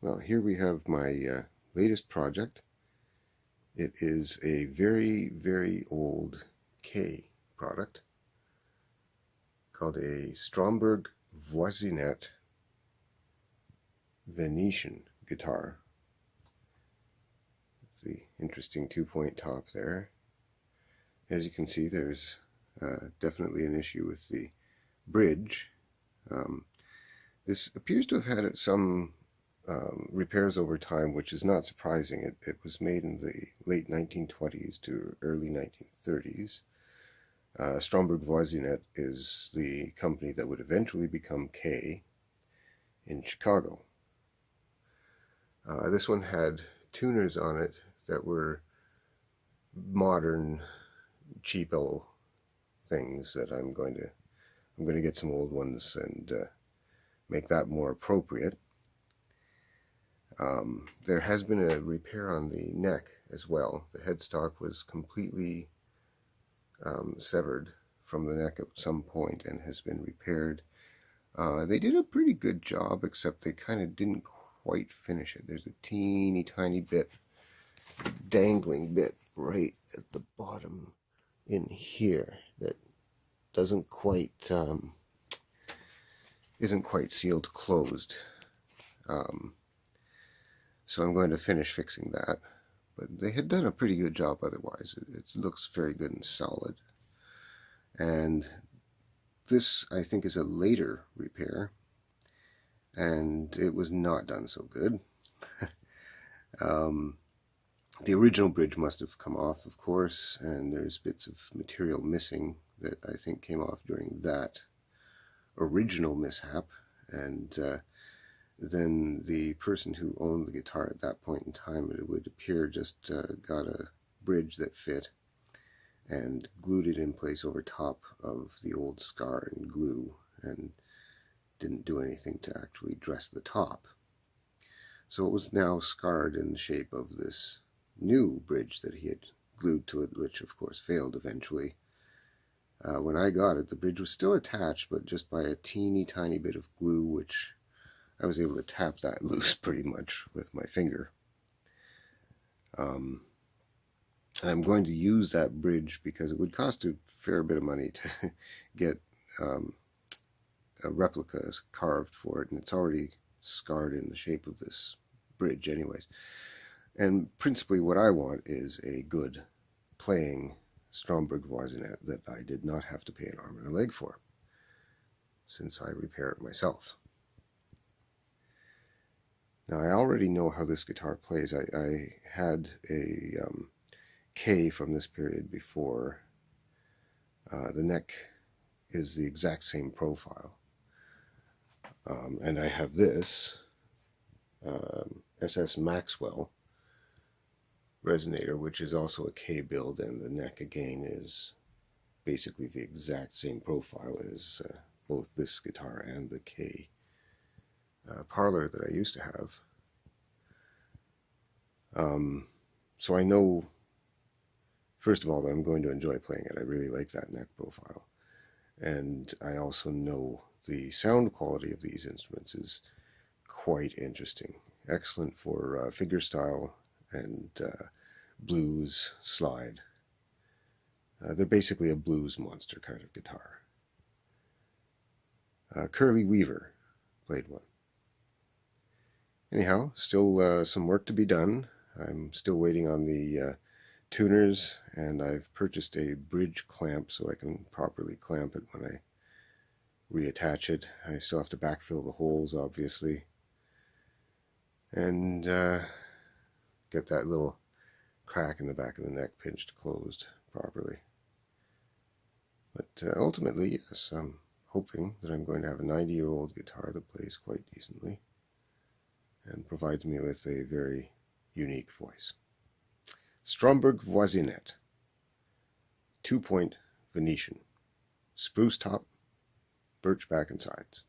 Well, here we have my latest project. It is a very, very old K product called a Stromberg Voisinet Venetian guitar. The interesting two-point top there. As you can see, there's definitely an issue with the bridge. This appears to have had some repairs over time, which is not surprising. It was made in the late 1920s to early 1930s. Stromberg Voisinet is the company that would eventually become K in Chicago. This one had tuners on it that were modern, cheapo things that I'm going to get some old ones and make that more appropriate. There has been a repair on the neck as well. The headstock was completely severed from the neck at some point and has been repaired. They did a pretty good job, except they kind of didn't quite finish it. There's a teeny tiny bit, dangling bit right at the bottom in here that doesn't quite, isn't quite sealed closed. So I'm going to finish fixing that. But they had done a pretty good job otherwise. It looks very good and solid. And this, I think, is a later repair. And it was not done so good. The original bridge must have come off, of course, and there's bits of material missing that I think came off during that original mishap. And then the person who owned the guitar at that point in time, it would appear, just got a bridge that fit and glued it in place over top of the old scar and glue, and didn't do anything to actually dress the top. So it was now scarred in the shape of this new bridge that he had glued to it, which of course failed eventually. When I got it, the bridge was still attached, but just by a teeny tiny bit of glue, which I was able to tap that loose pretty much with my finger. And I'm going to use that bridge because it would cost a fair bit of money to get a replica carved for it, and it's already scarred in the shape of this bridge anyways. And principally what I want is a good playing Stromberg Voisinet that I did not have to pay an arm and a leg for, since I repair it myself. Now, I already know how this guitar plays. I had a K from this period before. The neck is the exact same profile. And I have this SS Maxwell resonator, which is also a K build, and the neck again is basically the exact same profile as both this guitar and the K parlor that I used to have. So I know, first of all, that I'm going to enjoy playing it. I really like that neck profile. And I also know the sound quality of these instruments is quite interesting. Excellent for fingerstyle and blues slide. They're basically a blues monster kind of guitar. Curly Weaver played one. Anyhow, still some work to be done. I'm still waiting on the tuners, and I've purchased a bridge clamp so I can properly clamp it when I reattach it. I still have to backfill the holes, obviously, and get that little crack in the back of the neck pinched closed properly. But ultimately, yes, I'm hoping that I'm going to have a 90-year-old guitar that plays quite decently and provides me with a very unique voice. Stromberg Voisinet, 2-point Venetian, spruce top, birch back and sides.